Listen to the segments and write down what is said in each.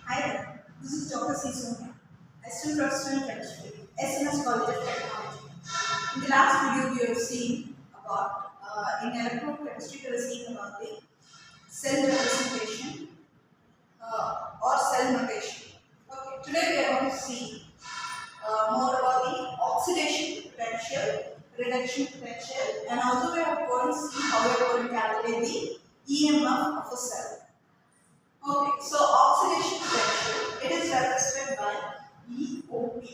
Hi there, this is Dr. C. Sonia, Assistant Professor in Chemistry, SMS College of Technology. In the last video, we have seen about, in electrochemistry, we have seen about the cell representation or cell notation. Okay, today we are going to see more about the oxidation potential, reduction potential, and also we are going to see how we are going to calculate the EMF of a cell. Okay, so oxidation potential, it is represented by EOP.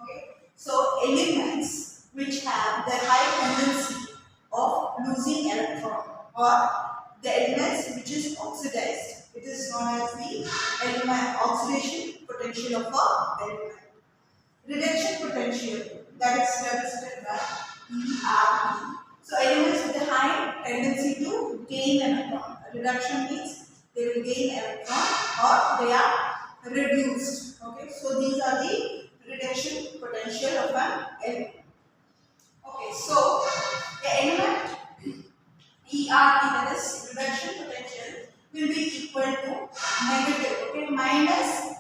Okay, so elements which have the high tendency of losing electron, or the elements which is oxidized, it is known as the element oxidation potential of a element. Reduction potential, that is represented by ERP. So elements with a high tendency to gain electron. Reduction means they will gain electron or they are reduced. Okay, so these are the reduction potential of an element. Okay, so the element ERP, that is reduction potential, will be equal to negative, okay, minus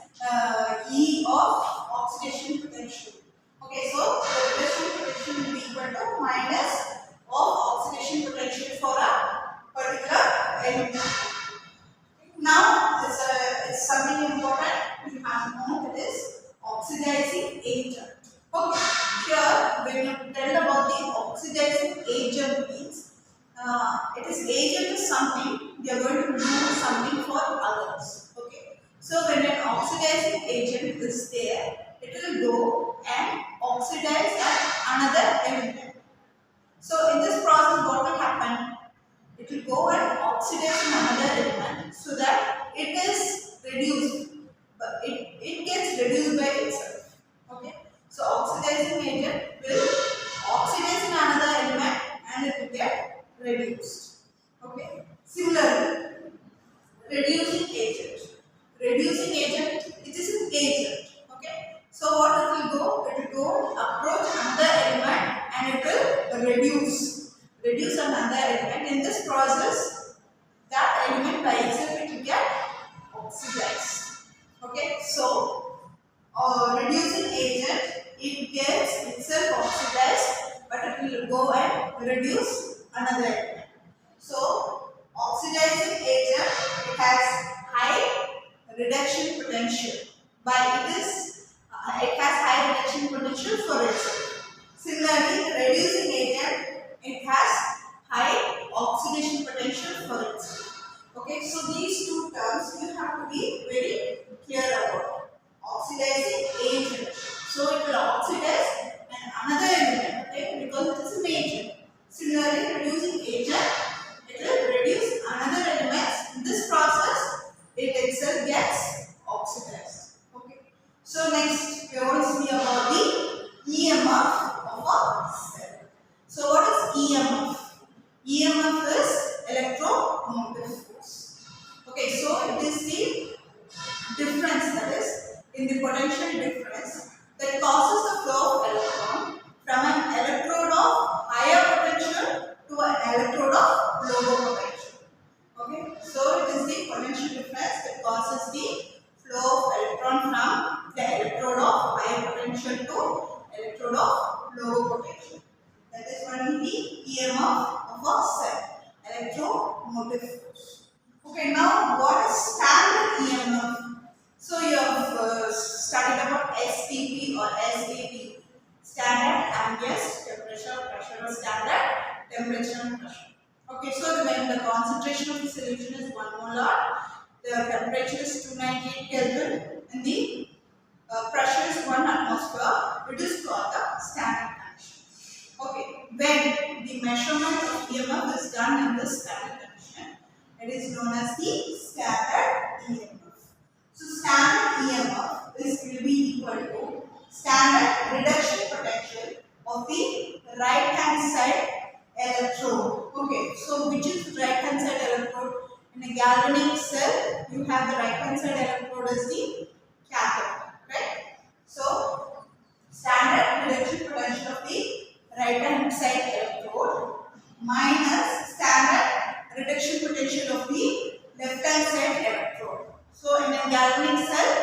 E of oxidation potential. Okay, so the reduction potential will be equal to minus of oxidation potential for a particular element. Now, it's something important you have to know, that is oxidizing agent. Okay, here when you tell about the oxidizing agent means it is agent is something we are going to do something for others. Okay, so when an oxidizing agent is there, it will go and oxidize another element. So in this process, what will happen? It will go and oxidize another element so that it is reduced, but it gets reduced by itself. Okay, so oxidizing agent will oxidize in another element and it will get reduced. Okay, similarly, reducing agent. Reducing agent, it is an agent. Okay, so what it will go? It will go approach another element and it will reduce another element. In this process, that element by itself it will get oxidized. Okay, so reducing agent, it gets itself oxidized, but it will go and reduce another element. So oxidizing agent, it has high reduction potential, but it has high reduction potential for itself. Similarly, reducing agent, it has high oxidation potential for itself. Okay, so these two terms you have to be very clear about. Oxidizing agent, so it will oxidize another element, okay, because it is an agent. Similarly, reducing agent, it will reduce another element. In this process, it itself gets oxidized. Okay. So next, we are going to see about the EMF of a cell. So what is EMF? EMF is electromotive force. Okay, so it is the difference, that is in the potential difference that causes the flow of electron from an electrode of higher potential to an electrode of lower potential. Okay, so it is the potential difference that causes the flow of electron from the electrode of higher potential to electrode of lower potential. That is only the EMF of a cell, electromotive force. Okay, now what is standard EMF? So you have studied about STP or SAP, standard ambient temperature, pressure, or standard temperature and pressure. Okay, so when the concentration of the solution is 1 molar, the temperature is 298 Kelvin, and the pressure is 1 atmosphere, it is called the standard condition. Okay, when the measurement of EMF is done in this standard condition, it is known as the standard EMF. So standard EMF will be equal to standard reduction potential of the right hand side electrode. Okay, so which is right hand side electrode? In a galvanic cell, you have the right hand side electrode as the cathode, right? So standard reduction potential of the right hand side electrode minus standard reduction potential of the left hand side electrode. So in a galvanic cell,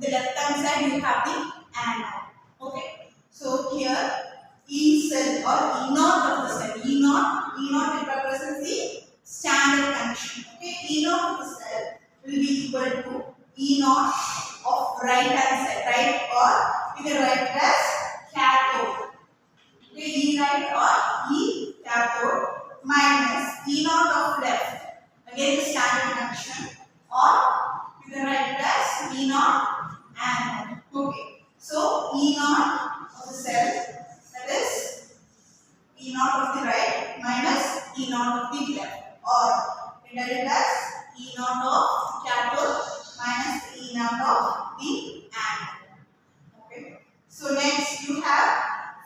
the left hand side you have the anode. Okay. So here E cell or E naught of the cell, E naught it represents the standard condition. Okay. E naught of the cell will be equal to E naught of right hand side, right, or you can write it as cathode. Okay. E right or E cathode minus E naught of left. Again the standard condition, or you can write it as E naught anode. Okay. So E naught of the cell, that is E naught of the right minus E naught of the left, or we write it as E naught of cathode minus E naught of the anode. Okay. So next you have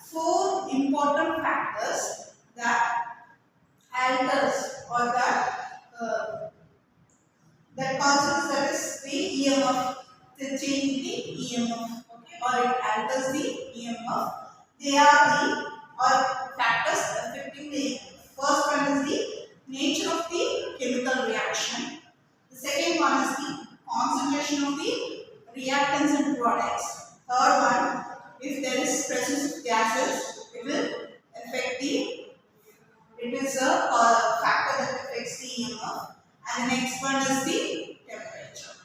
four important factors that alters or that causes, that is the EMF, the change in the EMF, okay, or it alters the EMF. They are the or factors affecting the EMF. First one is the nature of the chemical reaction. The second one is the concentration of the reactants and products. Third one, if there is presence of gases, it will affect the, it is a factor that affects the EMF. And the next one is the temperature.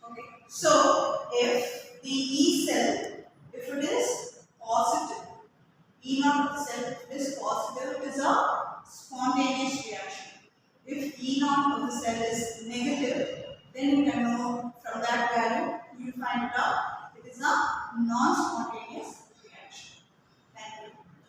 Okay. So if the E cell, if it is positive, E naught of the cell, if it is positive, it is a spontaneous reaction. If E naught of the cell is negative, then you can know